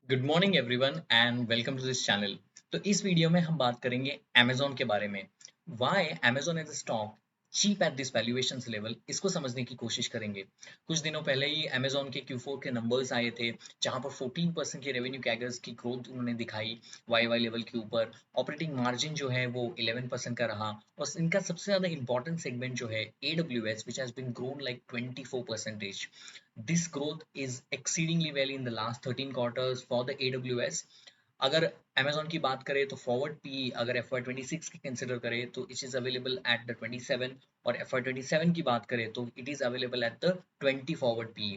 Good morning everyone and welcome to this channel. तो इस video में हम बात करेंगे अमेजोन के बारे में। Why Amazon as a stock cheap at this valuation level, इसको समझने की कोशिश करेंगे। कुछ दिनों पहले ही अमेजोन के Q4 के नंबर्स आए थे, जहां पर 14% की रेवेन्यू कैगर्स की ग्रोथ उन्होंने दिखाई वाई वाई लेवल के ऊपर। ऑपरेटिंग मार्जिन जो है वो 11% का रहा, और इनका सबसे ज्यादा इंपॉर्टेंट सेगमेंट जो है AWS, which has been grown like 24%. This growth is exceedingly well in the last 13 quarters for the AWS. अगर Amazon की बात करें तो फॉरवर्ड पी अगर FY26 की कंसिडर करें तो it is available at the 27, और FY27 की बात करें तो it is available at the 20 forward P.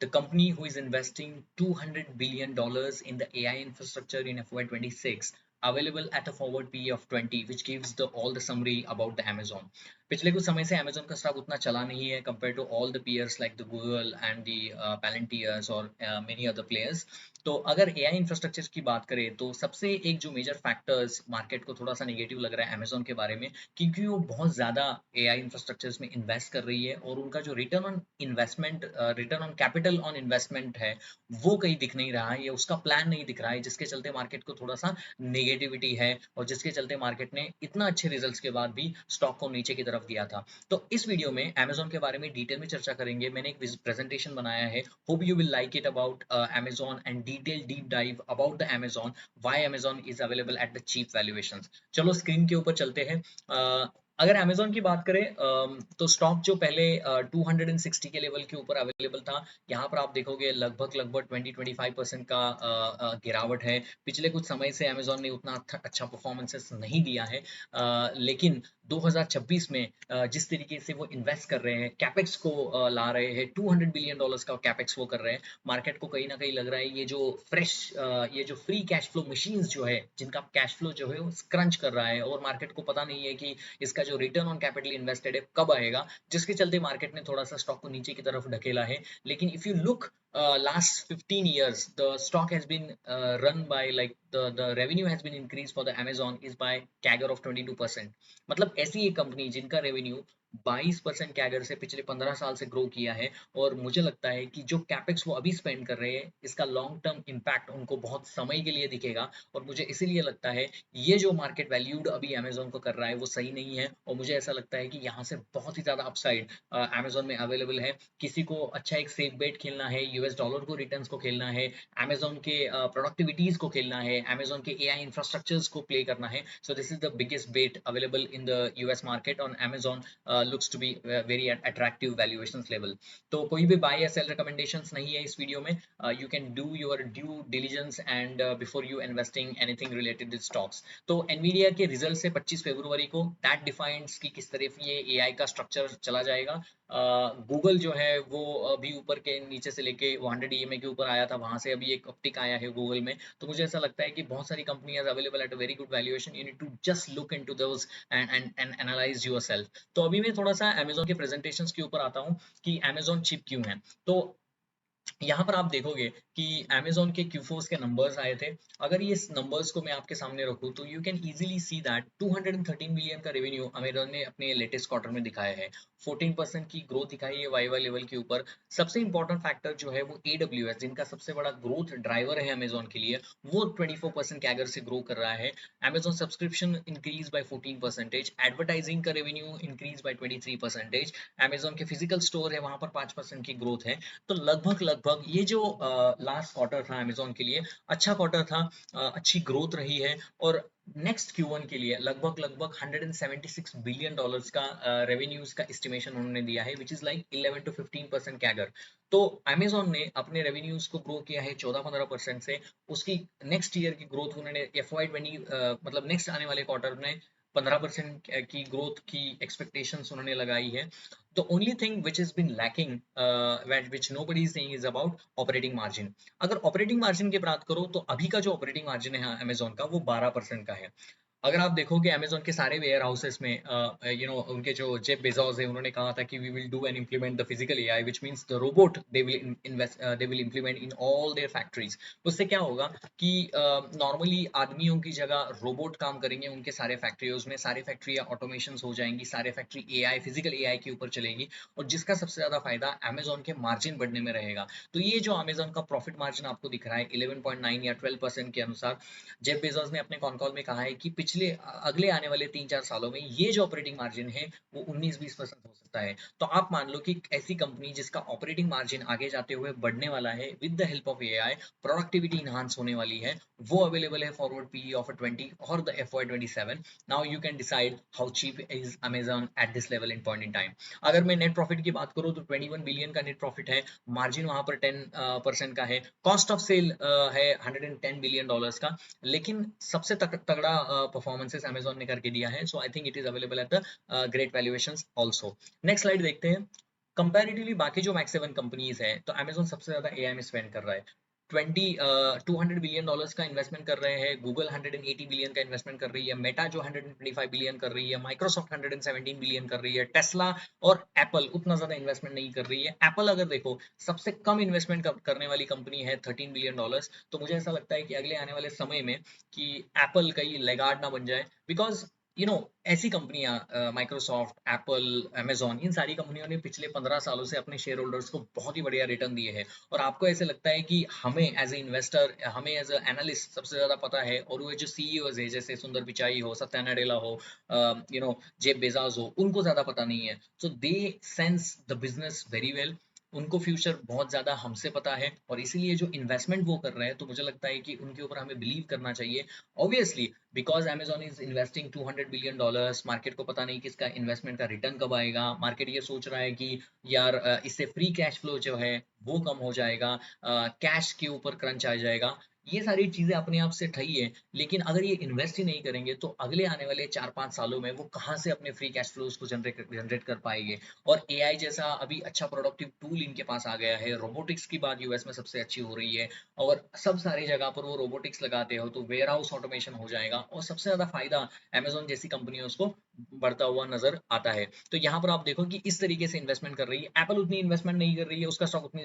The company who is investing $200 billion in the AI infrastructure in FY26 available at a forward PE of 20, which gives the all the summary about the Amazon. पिछले कुछ समय से Amazon का stock उतना चला नहीं है compared to all the peers like the Google and the Palantirs or many other players. तो अगर AI इंफ्रास्ट्रक्चर की बात करें तो सबसे एक जो मेजर फैक्टर्स मार्केट को थोड़ा सा नेगेटिव लग रहा है Amazon के बारे में, क्योंकि वो बहुत ज़्यादा AI इंफ्रास्ट्रक्चर्स में इन्वेस्ट कर रही है, और उनका जो return on investment, return on capital on investment है, वो कहीं दिख नहीं रहा है, या उसका प्लान नहीं दिख रहा है, जिसके चलते मार्केट को थोड़ा सा नेगेटिविटी है, और जिसके चलते मार्केट ने इतना अच्छे रिजल्ट्स के बाद भी स्टॉक को नीचे की तरफ दिया था। तो इस वीडियो में Amazon के बारे में डिटेल में चर्चा करेंगे। मैंने एक प्रेजेंटेशन बनाया है, hope you will like it, about Amazon and detail deep dive about the Amazon, why Amazon is available at the cheap valuations. चलो स्क्रीन के ऊपर चलते हैं। अगर Amazon की बात करें तो स्टॉक जो पहले 260 के लेवल के ऊपर अवेलेबल था, यहाँ पर आप देखोगे लगभग लगभग 20-25% का गिरावट है। पिछले कुछ समय से Amazon ने उतना अच्छा परफॉर्मेंसेस नहीं दिया है, लेकिन 2026 में जिस तरीके से वो इन्वेस्ट कर रहे हैं, कैपेक्स को ला रहे हैं, $200 बिलियन का कैपेक्स वो कर रहे हैं, मार्केट को कहीं ना कहीं लग रहा है ये जो फ्रेश, ये जो फ्री कैश फ्लो मशीन्स जो है, जिनका कैश फ्लो जो है वो क्रंच कर रहा है, और मार्केट को पता नहीं है कि इसका जो रिटर्न ऑन कैपिटल इन्वेस्टेड है कब आएगा, जिसके चलते मार्केट ने थोड़ा सा स्टॉक को नीचे की तरफ ढकेला है। लेकिन if you look last 15 years, the stock has been run by like the revenue has been increased for the Amazon is by CAGR of 22%. मतलब ऐसी एक कंपनी जिनका रेवेन्यू 22% कैगर से पिछले 15 साल से ग्रो किया है, और मुझे लगता है कि जो कैपेक्स वो अभी स्पेंड कर रहे हैं, इसका लॉन्ग टर्म इम्पैक्ट उनको बहुत समय के लिए दिखेगा, और मुझे इसीलिए लगता है ये जो मार्केट वैल्यूड अभी Amazon को कर रहा है वो सही नहीं है, और मुझे ऐसा लगता है कि यहाँ से बहुत ही ज्यादा अपसाइड Amazon में अवेलेबल है। किसी को अच्छा एक सेफ बेट खेलना है, यूएस डॉलर को रिटर्न्स को खेलना है, Amazon के प्रोडक्टिविटीज को खेलना है, Amazon के AI इंफ्रास्ट्रक्चर्स को प्ले करना है, so this is the biggest bet available in the US market on Amazon. Looks to be very attractive valuations level. तो कोई भी बाय या सेल रिकमेंडेशंस नहीं है इस वीडियो में। You can do your due diligence and before you investing anything related with stocks. तो Nvidia के रिजल्ट से 25 फरवरी को दैट डिफाइंस कि किस तरफ ये एआई का स्ट्रक्चर चला जाएगा। गूगल जो है वो अभी ऊपर के नीचे से लेके 100 ईएमए के ऊपर आया था, वहां से अभी एक अपटिक आया है गूगल में। तो मुझे ऐसा लगता है कि बहुत सारी कंपनियां available at a very good valuation, you need to just look into those and analyse yourself. तो अभी मैं थोड़ा सा Amazon के प्रेजेंटेशंस के ऊपर आता हूँ कि Amazon चिप क्यों है। तो यहाँ पर आप देखोगे कि Amazon के Q4 के नंबर्स आए थे। अगर ये नंबर्स को मैं आपके सामने रखूँ तो you can easily see that 213 million का रेवेन्यू Amazon ने अपने लेटेस्ट क्वार्टर में दिखाया है। 14% की ग्रोथ दिखाई है वाई वाई लेवल के ऊपर। सबसे इंपॉर्टेंट फैक्टर जो है वो AWS, जिनका सबसे बड़ा ग्रोथ ड्राइवर है Amazon के लिए, वो 24% कैगर से ग्रो कर रहा है। Amazon subscription increase by 14%, advertising का रेवेन्यू इंक्रीज बाय 23%, Amazon के फिजिकल स्टोर है वहां पर 5% की ग्रोथ है। तो लगभग लगभग ये जो लास्ट क्वार्टर था Amazon के लिए अच्छा क्वार्टर था, अच्छी ग्रोथ रही है, और नेक्स्ट Q1 के लिए लगभग लगभग $176 बिलियन का रेवेन्यूज का एस्टिमेशन उन्होंने दिया है, which is like 11 to 15% CAGR. तो Amazon ने अपने रेवेन्यूज को ग्रो किया है 14-15% से। उसकी नेक्स्ट ईयर की ग्रोथ उन्होंने FY20 मतलब नेक्स्ट आने वाले क्वार्टर में 15% की ग्रोथ की एक्सपेक्टेशंस उन्होंने लगाई है। The only thing which has been lacking, which nobody is saying, is about operating margin. अगर ऑपरेटिंग मार्जिन की बात करो तो अभी का जो ऑपरेटिंग मार्जिन है Amazon का वो 12% का है। अगर आप देखोगे अमेज़न के सारे वेयर हाउसेस में उनके जो जेफ बेज़ोस है उन्होंने कहा था कि we will do and implement the physical AI which means the robot they will implement in all their factories. उससे क्या होगा कि नॉर्मली आदमियों की जगह रोबोट काम करेंगे उनके सारे फैक्ट्रियोज में, सारी फैक्ट्रियाँ ऑटोमेशन हो जाएंगी, सारे फैक्ट्री एआई फिजिकल एआई के ऊपर चलेगी और जिसका सबसे ज्यादा फायदा अमेज़न के मार्जिन बढ़ने में रहेगा। तो ये जो अमेज़न का प्रॉफिट मार्जिन आपको दिख रहा है 11.9 या 12% के अनुसार, जेफ बेजोस ने अपने कॉन कॉल में कहा है कि पिछले अगले आने वाले 3-4 सालों में ये जो ऑपरेटिंग मार्जिन है वो 19-20% हो सकता है। तो आप मान लो कि ऐसी कंपनी जिसका ऑपरेटिंग मार्जिन आगे जाते हुए बढ़ने वाला है with the help of AI, productivity enhance होने वाली है, वो अवेलेबल है फॉरवर्ड पीई ऑफ 20 और the FY27। Now you can decide how cheap is Amazon at this level in point in time. अगर मैं नेट प्रॉफिट की बात करूं तो 21 बिलियन का नेट प्रॉफिट है, मार्जिन वहां पर 10% का है, कॉस्ट ऑफ सेल है $110 बिलियन का। लेकिन सबसे तगड़ा परफॉर्मेंसेस अमेजोन ने करके दिया है, so I think it is available at the great valuations also. Next slide देखते हैं। कंपैरेटिवली बाकी जो मैक्स 7 कंपनीज है तो अमेजोन सबसे ज्यादा एआई में स्पेंड कर रहा है। 200 बिलियन डॉलर्स का इन्वेस्टमेंट कर रहे हैं, गूगल 180 बिलियन का इन्वेस्टमेंट कर रही है, मेटा जो 125 बिलियन कर रही है, माइक्रोसॉफ्ट 117 बिलियन कर रही है, टेस्ला और एप्पल उतना ज्यादा इन्वेस्टमेंट नहीं कर रही है। एप्पल अगर देखो सबसे कम इन्वेस्टमेंट करने वाली कंपनी है, $13 बिलियन। तो मुझे ऐसा लगता है कि अगले आने वाले समय में कि एप्पल कहीं लेगार्ड ना बन जाए, बिकॉज ऐसी कंपनियां माइक्रोसॉफ्ट, एप्पल, अमेजॉन, इन सारी कंपनियों ने पिछले 15 सालों से अपने शेयर होल्डर्स को बहुत ही बढ़िया रिटर्न दिए हैं। और आपको ऐसे लगता है कि हमें एज ए इन्वेस्टर, हमें एज ए एनालिस्ट सबसे ज्यादा पता है, और वो जो सीईओज है जैसे सुंदर पिचाई हो, सत्या नडेला हो, जेफ बेजाज हो, उनको ज्यादा पता नहीं है। So they sense the business very well, उनको फ्यूचर बहुत ज्यादा हमसे पता है, और इसीलिए जो इन्वेस्टमेंट वो कर रहे हैं तो मुझे लगता है कि उनके ऊपर हमें बिलीव करना चाहिए। Obviously because Amazon is investing $200 billion, market को पता नहीं कि इसका इन्वेस्टमेंट का रिटर्न कब आएगा। मार्केट ये सोच रहा है कि यार इससे फ्री कैश फ्लो जो है वो कम हो जाएगा, कैश के ऊपर क्रंच आ जाएगा। ये सारी चीजें अपने आप से ठही है, लेकिन अगर ये इन्वेस्ट ही नहीं करेंगे तो अगले आने वाले 4-5 सालों में वो कहाँ से अपने फ्री कैश फ्लोज को जनरेट कर पाएंगे। और एआई जैसा अभी अच्छा प्रोडक्टिव टूल इनके पास आ गया है, रोबोटिक्स की बात यूएस में सबसे अच्छी हो रही है, और सब सारी जगह पर वो रोबोटिक्स लगाते हो तो वेयर हाउस ऑटोमेशन हो जाएगा, और सबसे ज्यादा फायदा अमेजोन जैसी कंपनियों को बढ़ता हुआ नजर आता है। तो यहाँ पर आप देखो कि इस तरीके से इन्वेस्टमेंट कर रही है एप्पल, उतनी इन्वेस्टमेंट नहीं कर रही है, उसका स्टॉक उतनी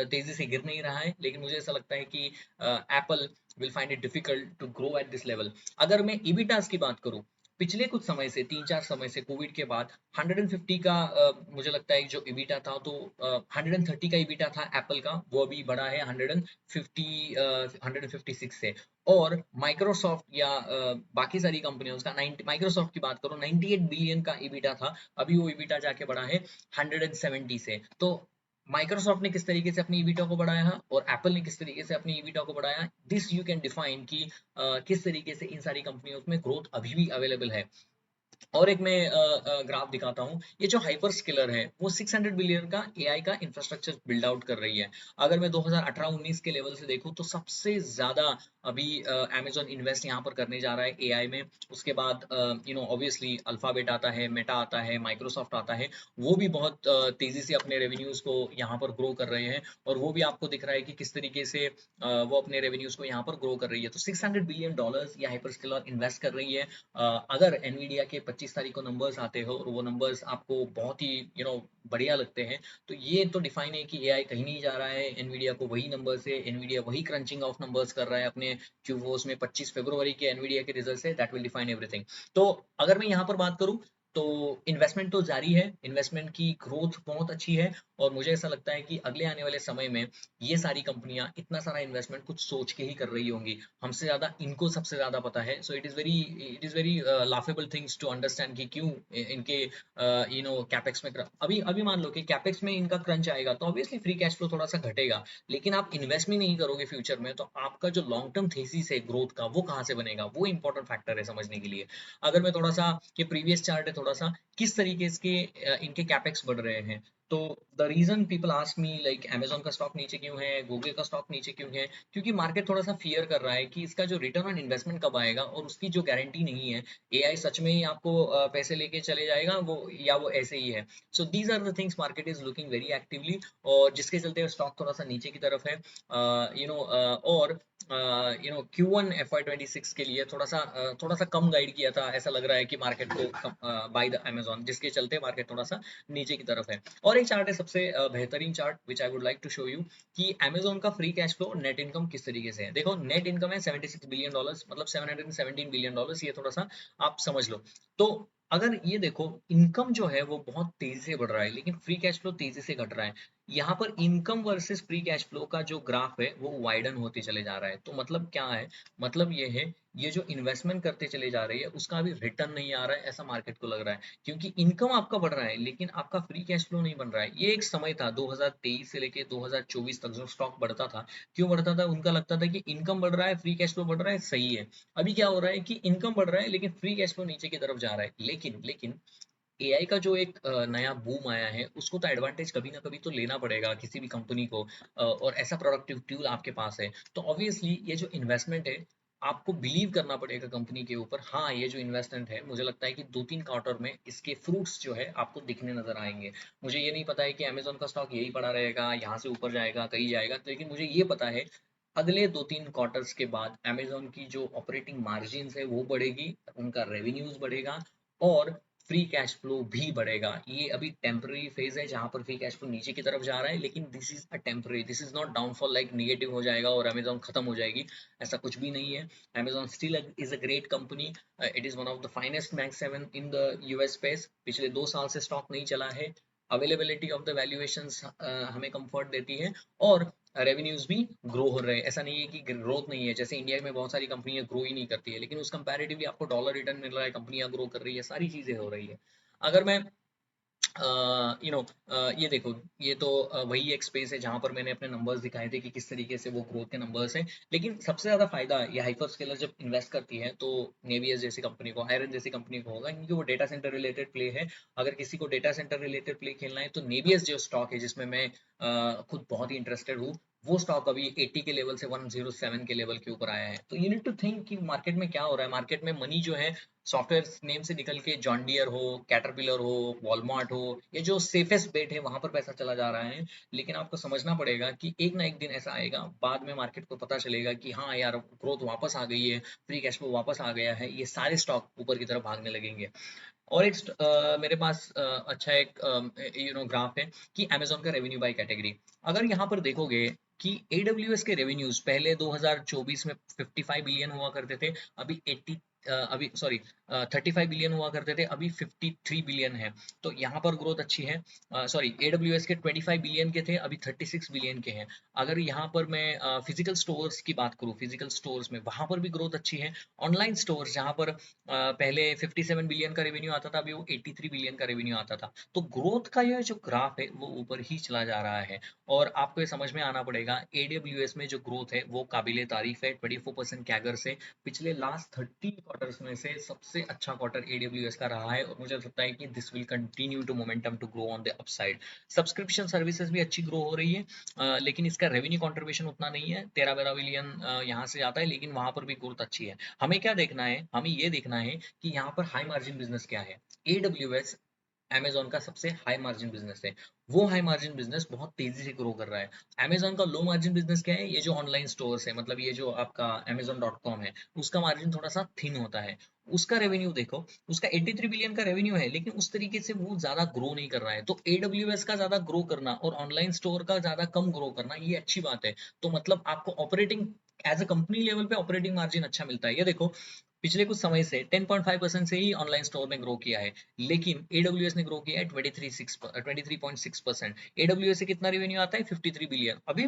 तेजी से गिर नहीं रहा है, लेकिन मुझे ऐसा लगता है कि Apple will find it difficult to grow at this level. अगर मैं इबिटास की बात करूं, पिछले कुछ समय से 3-4 समय से कोविड के बाद 150 का मुझे लगता है जो इबिटा था, तो 130 का इबिटा था एप्पल का, वो अभी बढ़ा है 156 से। और माइक्रोसॉफ्ट या बाकी सारी कंपनियों का 90, माइक्रोसॉफ्ट की बात करो 98 बिलियन का इबिटा था, अभी वो इबिटा जाके बढ़ा है 170 से। तो माइक्रोसॉफ्ट ने किस तरीके से अपनी ईबिटा को बढ़ाया है और एप्पल ने किस तरीके से अपनी ईबिटा को बढ़ाया, दिस यू कैन डिफाइन कि किस तरीके से इन सारी कंपनियों में ग्रोथ अभी भी अवेलेबल है। और एक मैं ग्राफ दिखाता हूँ, ये जो हाइपर स्केलर है वो 600 बिलियन का एआई का इंफ्रास्ट्रक्चर बिल्ड आउट कर रही है। अगर मैं 2018-19 के लेवल से देखूँ तो सबसे ज्यादा अभी अमेजोन इन्वेस्ट यहाँ पर करने जा रहा है एआई में। उसके बाद ऑब्वियसली अल्फाबेट आता है, मेटा आता है, माइक्रोसॉफ्ट आता है, वो भी बहुत तेजी से अपने रेवेन्यूज को यहाँ पर ग्रो कर रहे हैं, और वो भी आपको दिख रहा है कि किस तरीके से वो अपने रेवेन्यूज को यहाँ पर ग्रो कर रही है। तो $600 बिलियन ये हाइपर स्केलर इन्वेस्ट कर रही है। अगर एनवीडिया के 25 तारीख को नंबर्स आते हो और वो नंबर्स आपको बहुत ही बढ़िया लगते हैं, तो ये तो डिफाइन है कि एआई कहीं नहीं जा रहा है, एनवीडिया को वही नंबर्स है, एनवीडिया वही क्रंचिंग ऑफ नंबर्स कर रहा है अपने क्यूफोर्स में। 25 फरवरी के एनवीडिया के रिजल्ट है, दैट विल डिफाइन एवरीथिंग। तो अगर मैं यहाँ पर बात करूँ तो इन्वेस्टमेंट तो जारी है, इन्वेस्टमेंट की ग्रोथ बहुत अच्छी है, और मुझे ऐसा लगता है कि अगले आने वाले समय में ये सारी कंपनियां इतना सारा इन्वेस्टमेंट कुछ सोच के ही कर रही होंगी, हमसे ज्यादा इनको सबसे ज्यादा पता है। So it is very laughable things to understand कि क्यों इनके कैपेक्स में अभी अभी मान लो कि कैपेक्स में इनका क्रंच आएगा तो ऑब्वियसली फ्री कैश फ्लो थोड़ा सा घटेगा, लेकिन आप इन्वेस्ट भी नहीं करोगे फ्यूचर में तो आपका जो लॉन्ग टर्म थेसिस है ग्रोथ का वो कहाँ से बनेगा, वो इंपॉर्टेंट फैक्टर है समझने के लिए। अगर मैं थोड़ा सा ये प्रीवियस चार्ट है थोड़ा सा किस तरीके के इनके कैपेक्स बढ़ रहे हैं, तो the reason people ask me like Amazon का स्टॉक नीचे क्यों है, गूगल का स्टॉक नीचे क्यों है, क्योंकि मार्केट थोड़ा सा फियर कर रहा है कि इसका जो रिटर्न ऑन इन्वेस्टमेंट कब आएगा, और उसकी जो गारंटी नहीं है एआई सच में ही आपको पैसे लेके चले जाएगा वो, या वो ऐसे ही है। So these are the things market is looking very actively, और जिसके चलते स्टॉक थोड़ा सा नीचे की तरफ है। और Q1 FY26 के लिए थोड़ा सा कम गाइड किया था, ऐसा लग रहा है कि मार्केट को बाय द अमेजोन, जिसके चलते मार्केट थोड़ा सा नीचे की तरफ है। और एक चार्ट है सबसे बेहतरीन chart which I would like to show you कि अमेजोन का free cash flow net income किस तरीके से है। देखो नेट इनकम है $76 बिलियन, मतलब $717 बिलियन, ये थोड़ा सा आप समझ लो। तो अगर ये देखो इनकम जो है वो बहुत तेजी से बढ़ रहा है, लेकिन फ्री कैश फ्लो तेजी से घट रहा है। यहाँ पर income versus free cash flow का जो ग्राफ है वो वाइडन होते चले जा रहा है। तो मतलब क्या है, मतलब ये है, ये जो इन्वेस्टमेंट करते चले जा रही है उसका अभी रिटर्न नहीं आ रहा है, ऐसा मार्केट को लग रहा है। क्योंकि इनकम आपका बढ़ रहा है लेकिन आपका फ्री कैश फ्लो नहीं बन रहा है। ये एक समय था 2023 से लेके 2024 तक, जो स्टॉक बढ़ता था, क्यों बढ़ता था, उनका लगता था कि इनकम बढ़ रहा है, फ्री कैश फ्लो बढ़ रहा है, सही है। अभी क्या हो रहा है कि इनकम बढ़ रहा है लेकिन फ्री कैश फ्लो नीचे की तरफ जा रहा है। लेकिन लेकिन एआई का जो एक नया बूम आया है उसको तो एडवांटेज कभी ना कभी तो लेना पड़ेगा किसी भी कंपनी को। और ऐसा प्रोडक्टिव टूल आपके पास है तो ऑब्वियसली ये जो इन्वेस्टमेंट है, आपको बिलीव करना पड़ेगा कंपनी के ऊपर। हाँ, ये जो इन्वेस्टमेंट है मुझे लगता है कि 2-3 क्वार्टर में इसके फ्रूट्स जो है आपको दिखने नजर आएंगे। मुझे ये नहीं पता है कि अमेजोन का स्टॉक यही पड़ा रहेगा, यहाँ से ऊपर जाएगा, कहीं जाएगा, लेकिन मुझे ये पता है अगले 2-3 क्वार्टर्स के बाद अमेजोन की जो ऑपरेटिंग मार्जिन है वो बढ़ेगी, उनका रेवेन्यूज बढ़ेगा और फ्री कैश फ्लो भी बढ़ेगा। ये अभी टेम्पररी फेज है जहां पर फ्री कैश फ्लो नीचे की तरफ जा रहा है, लेकिन this is a temporary, this is not downfall like negative हो जाएगा और अमेजोन खत्म हो जाएगी, ऐसा कुछ भी नहीं है। Amazon still is a great company. It is one of the finest max 7 in the US space. पिछले 2 साल से स्टॉक नहीं चला है। अवेलेबिलिटी ऑफ द वैल्यूएशंस हमें कंफर्ट देती है और रेवेन्यूज भी ग्रो हो रहे हैं। ऐसा नहीं है कि ग्रोथ नहीं है, जैसे इंडिया में बहुत सारी कंपनियां ग्रो ही नहीं करती है, लेकिन उस कंपैरेटिवली आपको डॉलर रिटर्न मिल रहा है, कंपनियां ग्रो कर रही है, सारी चीजें हो रही है। अगर मैं ये देखो, ये तो वही एक स्पेस है जहां पर मैंने अपने नंबर्स दिखाए थे कि किस तरीके से वो ग्रोथ के नंबर्स हैं। लेकिन सबसे ज्यादा फायदा ये हाइपर स्केलर जब इन्वेस्ट करती है तो नेवियस जैसी कंपनी को, आयरन जैसी कंपनी को होगा, क्योंकि वो डेटा सेंटर रिलेटेड प्ले है। अगर किसी को डेटा सेंटर रिलेटेड प्ले खेलना है तो नेवियस जो स्टॉक है, जिसमें मैं खुद बहुत ही इंटरेस्टेड हूँ, वो स्टॉक अभी 80 के लेवल से 107 के लेवल के ऊपर आया है। तो यू नीड टू थिंक कि मार्केट में क्या हो रहा है। मार्केट में मनी जो है सॉफ्टवेयर नेम से निकल के जॉन डियर हो, कैटरपिलर हो, वॉलमार्ट हो, ये जो सेफेस्ट बेट है वहां पर पैसा चला जा रहा है। लेकिन आपको समझना पड़ेगा कि एक ना एक दिन ऐसा आएगा, बाद में मार्केट को पता चलेगा कि हाँ यार, ग्रोथ वापस आ गई है, फ्री कैश फ्लो वापस आ गया है, ये सारे स्टॉक ऊपर की तरफ भागने लगेंगे। और एक मेरे पास अच्छा एक ग्राफ है कि अमेजोन का रेवेन्यू बाय कैटेगरी। अगर यहाँ पर देखोगे कि AWS के रेवेन्यूज पहले 2024 में 55 बिलियन हुआ करते थे, अभी 80 अभी सॉरी 35 बिलियन हुआ करते थे, अभी 53 बिलियन है। तो यहाँ पर ग्रोथ अच्छी है। सॉरी, AWS के 25 बिलियन के थे, अभी 36 बिलियन के हैं। अगर यहाँ पर मैं फिजिकल स्टोर्स की बात करूँ, फिजिकल स्टोर्स में वहां पर भी ग्रोथ अच्छी है। ऑनलाइन स्टोर्स जहां पर पहले 57 बिलियन का रेवेन्यू आता था, अभी वो 83 बिलियन का रेवेन्यू आता था। तो ग्रोथ का यह जो ग्राफ है वो ऊपर ही चला जा रहा है। और आपको ये समझ में आना पड़ेगा, AWS में जो ग्रोथ है वो काबिले तारीफ है, 24% कैगर से। पिछले लास्ट 30 क्वार्टर्स में से सबसे अच्छा क्वार्टर AWS का रहा है और मुझे लगता है कि this will continue to momentum to grow on the upside. Subscription services भी अच्छी ग्रो हो रही है, लेकिन इसका रेवेन्यू कंट्रीब्यूशन उतना नहीं है, 13-12 बिलियन यहाँ से आता है, लेकिन वहां पर भी ग्रोथ अच्छी है। हमें क्या देखना है, हमें ये देखना है कि यहाँ पर हाई मार्जिन बिजनेस क्या है। AWS अमेजोन का सबसे हाई मार्जिन बिजनेस है। वो हाई मार्जिन बिजनेस बहुत तेजी से ग्रो कर रहा है। अमेजोन का लो मार्जिन बिजनेस क्या है, ये जो ऑनलाइन स्टोर्स है, मतलब ये जो आपका amazon.com है, उसका मार्जिन थोड़ा सा थिन होता है। उसका रेवेन्यू देखो, उसका 83 बिलियन का रेवेन्यू है, लेकिन उस तरीके से वो ज्यादा ग्रो नहीं कर रहा है। तो AWS का ज्यादा ग्रो करना और ऑनलाइन स्टोर का ज्यादा कम ग्रो करना, ये अच्छी बात है। तो मतलब आपको operating as a company level पे ऑपरेटिंग मार्जिन अच्छा मिलता है। ये देखो, पिछले कुछ समय से 10.5% से ही ऑनलाइन स्टोर ने ग्रो किया है, लेकिन AWS ने ग्रो किया है 23.6%। AWS से कितना रेवेन्यू आता है, 53 बिलियन। अभी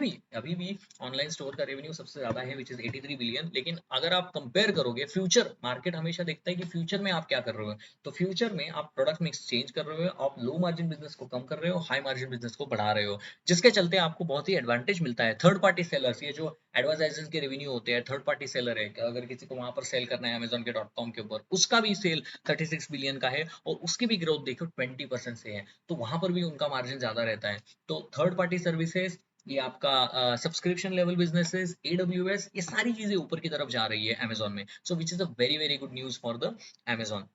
भी ऑनलाइन स्टोर का रेवेन्यू सबसे ज्यादा है, विच इज 83 बिलियन। लेकिन अगर आप कंपेयर करोगे फ्यूचर, मार्केट हमेशा देखता है कि फ्यूचर में आप क्या कर रहे हो। तो फ्यूचर में आप प्रोडक्ट मिक्स चेंज कर रहे हो, आप लो मार्जिन बिजनेस को कम कर रहे हो, हाई मार्जिन बिजनेस को बढ़ा रहे हो, जिसके चलते आपको बहुत ही एडवांटेज मिलता है। थर्ड पार्टी सेलर्स, ये जो एडवर्टाइजमेंट के रेवेन्यू होते हैं, थर्ड पार्टी सेलर है, अगर किसी को वहां पर सेल करना है अमेजोन के .com के ऊपर, उसका भी सेल 36 बिलियन का है और उसकी भी ग्रोथ देखो 20% से है। तो वहां पर भी उनका मार्जिन ज्यादा रहता है। तो थर्ड पार्टी सर्विसेज, ये आपका सब्सक्रिप्शन लेवल बिजनेसेस, AWS, ये सारी चीजें ऊपर की तरफ जा रही है अमेजोन में। So which is a very very good news for the Amazon.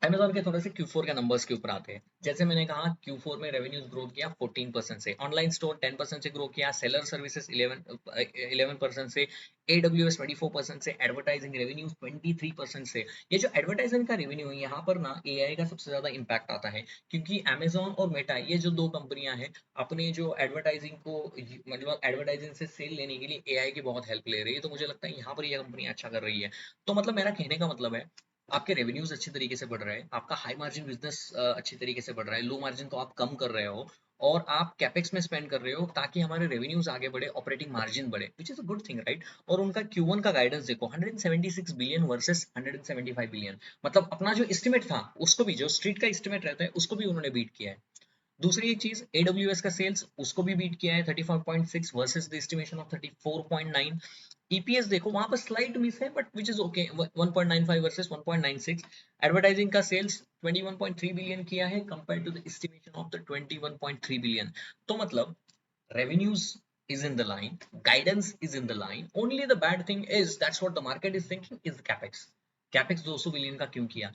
Amazon के थोड़े से Q4 के नंबर्स के ऊपर आते हैं। जैसे मैंने कहा Q4 में रेवेन्यूज़ ग्रोथ किया 14% से, ऑनलाइन स्टोर 10% से ग्रो किया, सेलर सर्विसेज 11% से, AWS 24% से, एडवर्टाइजिंग रेवेन्यू 23% से। ये जो एडवर्टाइजिंग का रेवेन्यू है यहाँ पर ना एआई का सबसे ज़्यादा इम्पैक्ट आता है, क्योंकि अमेज़न और मेटा ये जो 2 कंपनियाँ हैं अपने जो एडवर्टाइजिंग को मतलब एडवर्टाइजिंग से सेल लेने के लिए एआई की बहुत हेल्प ले रही है। तो मुझे लगता है यहाँ पर ये कंपनी अच्छा कर रही है। तो मतलब मेरा कहने का मतलब है आपके रेवेन्यूज अच्छी तरीके से बढ़ रहे हैं, आपका हाई मार्जिन बिजनेस अच्छी तरीके से बढ़ रहा है, लो मार्जिन को आप कम कर रहे हो और आप कैपेक्स में स्पेंड कर रहे हो ताकि हमारे रेवेन्यूज आगे बढ़े, ऑपरेटिंग मार्जिन बढ़े, विच is a good thing, right? और उनका Q1 का गाइडेंस देखो 176 बिलियन वर्सेस 175 बिलियन, मतलब अपना जो एस्टिमेट था उसको भी, जो स्ट्रीट का एस्टिमेट रहता है उसको भी उन्होंने बीट किया है। दूसरी एक चीज, AWS का सेल्स उसको भी बीट किया है 35.6 versus the estimation of 34.9। EPS देखो वहां पर स्लाइट मिस है but which is okay, 1.95 versus 1.96। Advertising का सेल्स 21.3 बिलियन किया है compare to the estimation of the 21.3 billion. तो मतलब revenues is in the line, guidance is in the line, only the bad thing is that's what the market is thinking is capex। capex 200 billion का क्यों किया?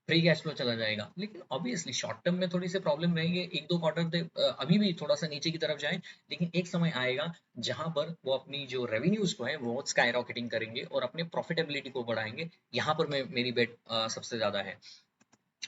Free cash flow चला जाएगा, लेकिन obviously short term में थोड़ी सी problem रहेंगे, एक दो क्वार्टर अभी भी थोड़ा सा नीचे की तरफ जाए, लेकिन एक समय आएगा जहां पर वो अपनी जो रेवेन्यूज को है वो स्काई रॉकेटिंग करेंगे और अपने प्रॉफिटेबिलिटी को बढ़ाएंगे। यहाँ पर मैं मेरी बेट सबसे ज्यादा है।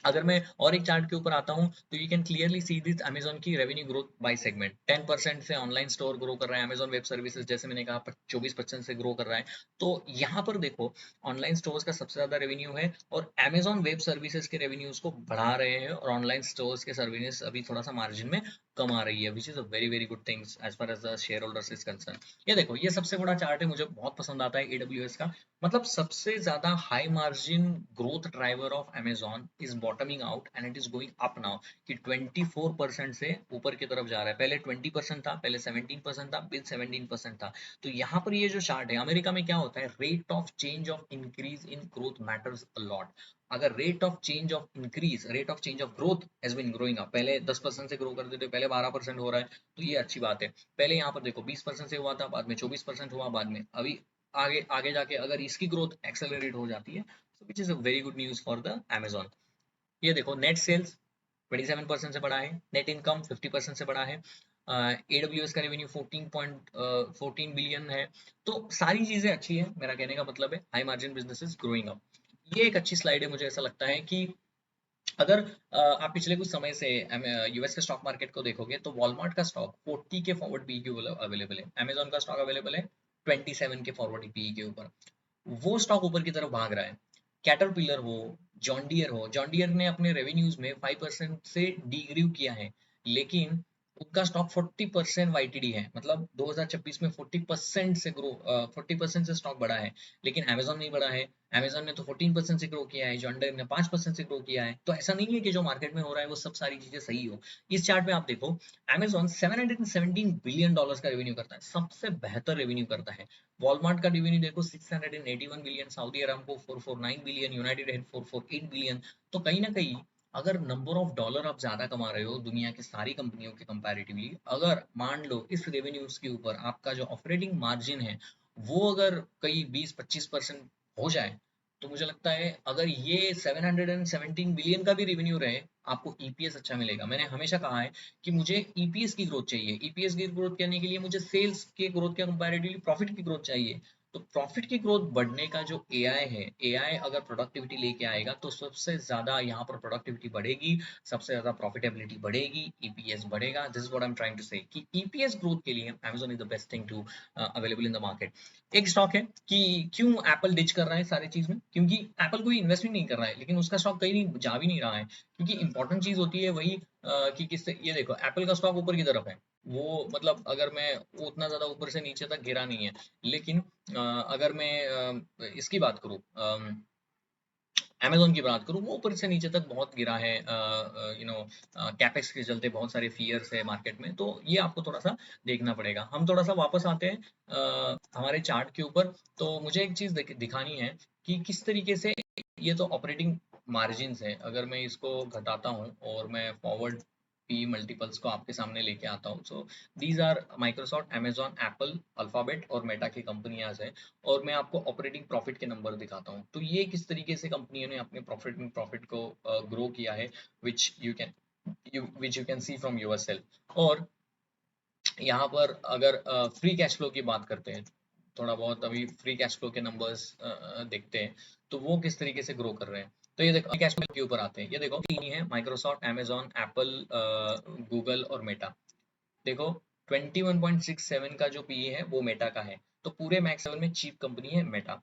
अगर मैं और एक चार्ट के ऊपर आता हूं तो you can clearly see this Amazon की रेवेन्यू ग्रोथ बाय सेगमेंट। 10% से ऑनलाइन स्टोर ग्रो कर रहा है, अमेजन वेब सर्विसेज जैसे मैंने कहा 24% से ग्रो कर रहा है। तो यहाँ पर देखो ऑनलाइन स्टोर्स का सबसे ज्यादा रेवेन्यू है और अमेजन वेब सर्विसेज के रेवेन्यूज को बढ़ा रहे हैं और ऑनलाइन स्टोर्स के सर्विसेज अभी थोड़ा सा मार्जिन में कम आ रही है, which is a very very good things as far as the shareholders is concern. ये देखो ये सबसे बड़ा चार्ट है, मुझे बहुत पसंद आता है एडब्ल्यूएस का। मतलब सबसे ज्यादा high margin growth driver of Amazon is bottoming out and it is going up now, कि 24% से ऊपर की तरफ जा रहा है। पहले 20% था, पहले 17% था, फिर 17% था। तो यहाँ पर ये जो चार्ट है, अमेरिका में क्या होता है, rate of change of increase in growth matters a lot. अगर rate of change of increase, rate of change of growth has been growing up, पहले 10% से ग्रो करते थे, पहले 12% हो रहा है, तो ये अच्छी बात है। पहले यहाँ पर देखो 20% से हुआ था, बाद में 24% हुआ, बाद में अभी आगे आगे जाके अगर इसकी ग्रोथ एक्सेलरेट हो जाती है, so which is a very good news for the Amazon। ये देखो नेट सेल्स 27% से बढ़ा है, नेट इनकम 50% से बढ़ा है, AWS का रेवेन्यू 14 बिलियन है। तो सारी चीजें अच्छी है, मेरा कहने का मतलब है high margin business is growing up. ये एक अच्छी स्लाइड है, मुझे ऐसा लगता है कि अगर आप पिछले कुछ समय से यूएस के स्टॉक मार्केट को देखोगे तो वॉलमार्ट का स्टॉक 40 के फॉरवर्ड पी के अवेलेबल है, अमेजोन का स्टॉक अवेलेबल है 27 के फॉरवर्ड पी के ऊपर। वो स्टॉक ऊपर की तरफ भाग रहा है। कैटरपिलर हो, जॉन डियर ने अपने रेवेन्यूज में 5% से डीग्रीव किया है, लेकिन उनका स्टॉक 40% वाईटीडी है, मतलब 2026 में 40% से ग्रो 40% से स्टॉक बढ़ा है, लेकिन अमेजोन नहीं बढ़ा है। अमेजोन ने तो 14% से ग्रो किया है, जॉन डियर ने 5% से ग्रो किया है। तो ऐसा नहीं है कि जो मार्केट में हो रहा है वो सब सारी चीजें सही हो। इस चार्ट में आप देखो अमेजोन 717 बिलियन डॉलर्स का रेवेन्यू करता है, सबसे बेहतर रेवेन्यू करता है। वॉलमार्ट का रेवेन्यू देखो 681 billion, Saudi Aramco 449 billion, United head 448 billion. तो कहीं ना कहीं अगर नंबर ऑफ डॉलर आप ज्यादा कमा रहे हो दुनिया की सारी कंपनियों के कंपैरेटिवली, अगर मान लो इस रेवेन्यूज के ऊपर आपका जो ऑपरेटिंग मार्जिन है वो अगर कहीं 20-25% हो जाए, तो मुझे लगता है अगर ये 717 बिलियन का भी रेवेन्यू रहे, आपको ईपीएस अच्छा मिलेगा। मैंने हमेशा कहा है कि मुझे ईपीएस की ग्रोथ चाहिए, ईपीएस की ग्रोथ करने के लिए मुझे सेल्स के ग्रोथ के कंपैरेटिवली प्रॉफिट की ग्रोथ चाहिए। तो प्रॉफिट की ग्रोथ बढ़ने का जो एआई है, एआई अगर प्रोडक्टिविटी लेके आएगा तो सबसे ज्यादा यहाँ पर प्रोडक्टिविटी बढ़ेगी, सबसे ज्यादा प्रॉफिटेबिलिटी बढ़ेगी, ईपीएस बढ़ेगा। This is what I am trying to say कि ईपीएस ग्रोथ के लिए Amazon is the best thing to available in the market. एक स्टॉक है कि क्यों एप्पल डिच कर रहा है सारी चीज में, क्योंकि एप्पल कोई इन्वेस्ट भी नहीं कर रहा है, लेकिन उसका स्टॉक कहीं नहीं जा भी नहीं रहा है, क्योंकि इंपॉर्टेंट चीज होती है वही कि किससे। ये देखो एप्पल का स्टॉक ऊपर की तरफ है, वो मतलब अगर मैं वो उतना ज्यादा ऊपर से नीचे तक गिरा नहीं है, लेकिन अगर मैं इसकी बात करूं, अमेज़न की बात करूँ, वो ऊपर से नीचे तक बहुत गिरा है, कैपेक्स के चलते बहुत सारे फियर्स है मार्केट में, तो ये आपको थोड़ा-सा देखना पड़ेगा। हम थोड़ा-सा वापस आते हैं हमारे चार्ट के ऊपर। तो मुझे एक चीज़ दिखानी है कि किस तरीके से ये तो ऑपरेटिंग मार्जिन्स है, अगर मैं इसको घटाता हूँ और मैं फॉरवर्ड पी मल्टीपल्स को आपके सामने लेके आता हूँ। So these are Microsoft, Amazon, Apple, Alphabet और मेटा की कंपनियां हैं, और मैं आपको ऑपरेटिंग प्रॉफिट के नंबर दिखाता हूँ। तो ये किस तरीके से कंपनियों ने अपने प्रॉफिट को ग्रो किया है, which you can see from your self. और यहाँ पर अगर फ्री कैश फ्लो की बात करते हैं, थोड़ा बहुत अभी फ्री कैश फ्लो के नंबर्स देखते हैं, तो वो किस तरीके से ग्रो कर रहे हैं। तो ये देखो कैश फ्लो के ऊपर आते हैं, ये देखो तीन ही है, माइक्रोसॉफ्ट, अमेजॉन, एप्पल, गूगल और मेटा। देखो 21.67 का जो पीई है वो मेटा का है। तो पूरे मैक्स 7 में चीप कंपनी है मेटा।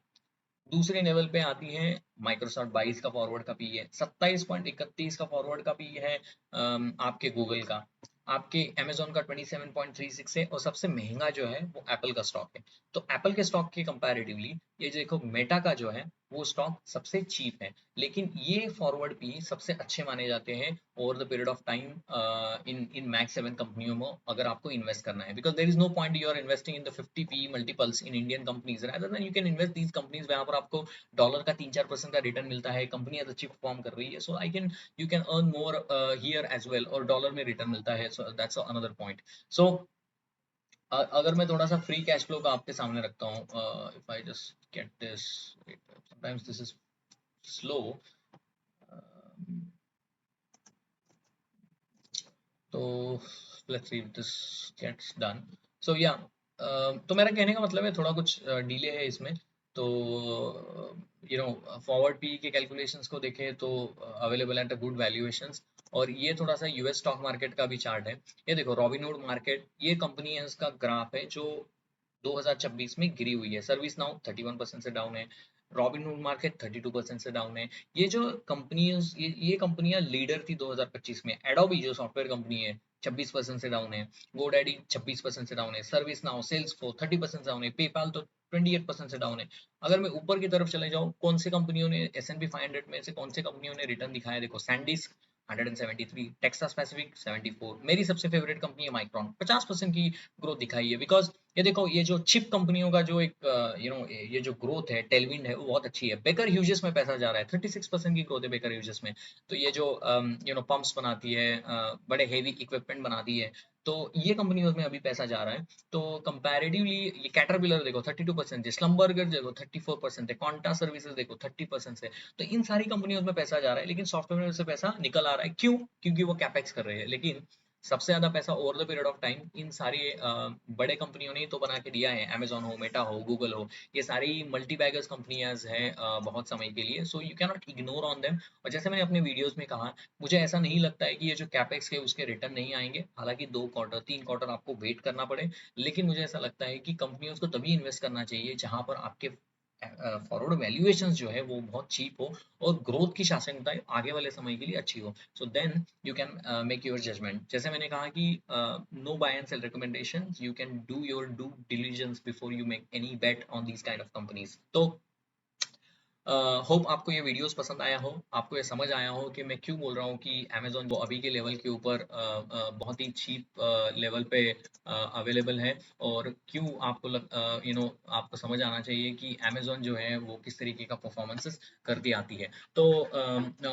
दूसरे लेवल पे आती है माइक्रोसॉफ्ट, 22 का फॉरवर्ड का पी है, 27.31 का फॉरवर्ड का पी है आपके गूगल का, आपके अमेजोन का 27.36 है, और सबसे महंगा जो है वो एप्पल का स्टॉक है। तो एप्पल के स्टॉक के कंपैरेटिवली ये देखो मेटा का जो है वो स्टॉक सबसे चीप है, लेकिन ये फॉरवर्ड पी सबसे अच्छे माने जाते हैं over the period of time in in max 7 कंपनियों में अगर आपको इन्वेस्ट करना है, because there is no point you are investing in the 50 P multiples in Indian companies, rather than you can invest these companies वहां पर आपको dollar का 3-4% का रिटर्न मिलता है, कंपनी अच्छी परफॉर्म कर रही है, so I can you can earn more here as well, और डॉलर में रिटर्न मिलता है, so that's another point. So अगर मैं थोड़ा सा फ्री कैश फ्लो का आपके सामने रखता हूँ, if I just get this, sometimes this is slow, तो let's see this gets done. So या तो मेरा कहने का मतलब है थोड़ा कुछ डिले है इसमें। तो यू नो फॉरवर्ड पी के कैलकुलेशंस को देखें तो available at a good valuations. और ये थोड़ा सा यूएस स्टॉक मार्केट का भी चार्ट है, ये देखो रॉबिनहुड मार्केट, ये कंपनी है, इसका ग्राफ है जो 2026 में गिरी हुई है। सर्विस नाउ 31% से डाउन है, रॉबिनहुड मार्केट 32% से डाउन है। ये कंपनियां लीडर थी 2025 में। एडोबी जो सॉफ्टवेयर कंपनी है 26% से डाउन है, गोडैडी 26% से डाउन है, सर्विस नाउ, सेल्सफोर्स 30% से डाउन है, पेपाल तो 28% से डाउन है। अगर मैं ऊपर की तरफ चले जाऊं, कौन से कंपनियों ने S&P 500 में से कौन से कंपनियों ने रिटर्न दिखाया, देखो सैंडिस्क 173, टेक्सास पैसिफिक 74, मेरी सबसे फेवरेट कंपनी है माइक्रोन, 50% की ग्रोथ दिखाई है। बिकॉज ये देखो ये जो चिप कंपनियों का जो एक ये जो ग्रोथ है, टेलविंड है, वो बहुत अच्छी है। बेकर ह्यूजेस में पैसा जा रहा है, 36% की ग्रोथ है बेकर ह्यूजेस में। तो ये जो पंप्स बनाती है, बड़े हेवी इक्विपमेंट बनाती है, तो ये कंपनियों में अभी पैसा जा रहा है। तो कंपैरेटिवली ये कैटरपिलर देखो 32% है, स्लम्बर्गर देखो 34% है, क्वांटा सर्विसेज देखो 30% है। तो इन सारी कंपनियों में पैसा जा रहा है, लेकिन सॉफ्टवेयर में से पैसा निकल आ रहा है, क्यों? क्योंकि वो कैपेक्स कर रहे हैं। लेकिन सबसे ज्यादा पैसा over the period of time इन सारी बड़े कंपनियों ने ही तो बना के दिया है, अमेजोन हो, मेटा हो, गूगल हो, ये सारी मल्टी बैगर्स कंपनियां हैं बहुत समय के लिए। So you can not ignore on them. और जैसे मैंने अपने वीडियोस में कहा, मुझे ऐसा नहीं लगता है कि ये जो कैपेक्स के उसके रिटर्न नहीं आएंगे, हालांकि 2 क्वार्टर 3 क्वार्टर आपको वेट करना पड़े। लेकिन मुझे ऐसा लगता है कि कंपनियों को तभी इन्वेस्ट करना चाहिए जहां पर आपके फॉरवर्ड वैल्यूएशंस जो है वो बहुत चीप हो, और ग्रोथ की आशंका आगे वाले समय के लिए अच्छी हो। So then you can make your judgement. जैसे मैंने कहा कि no buy and sell recommendation, you can do your due diligence before you make any bet on these kind of companies. तो होप आपको ये वीडियोस पसंद आया हो, आपको ये समझ आया हो कि मैं क्यों बोल रहा हूँ कि अमेजोन वो अभी के लेवल के ऊपर बहुत ही चीप लेवल पे अवेलेबल है, और क्यों आपको आपको समझ आना चाहिए कि अमेजोन जो है वो किस तरीके का परफॉर्मेंसेस करती आती है। तो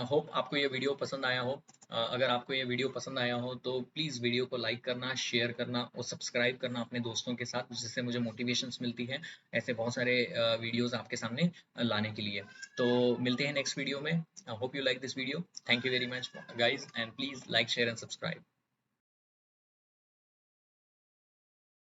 होप आपको ये वीडियो पसंद आया हो। अगर आपको ये वीडियो पसंद आया हो तो प्लीज़ वीडियो को लाइक करना, शेयर करना और सब्सक्राइब करना अपने दोस्तों के साथ, जिससे मुझे मोटिवेशंस मिलती है ऐसे बहुत सारे वीडियोस आपके सामने लाने के लिए। तो मिलते हैं नेक्स्ट वीडियो में। Hope you like this video. Thank you very much guys, and please like, share and subscribe.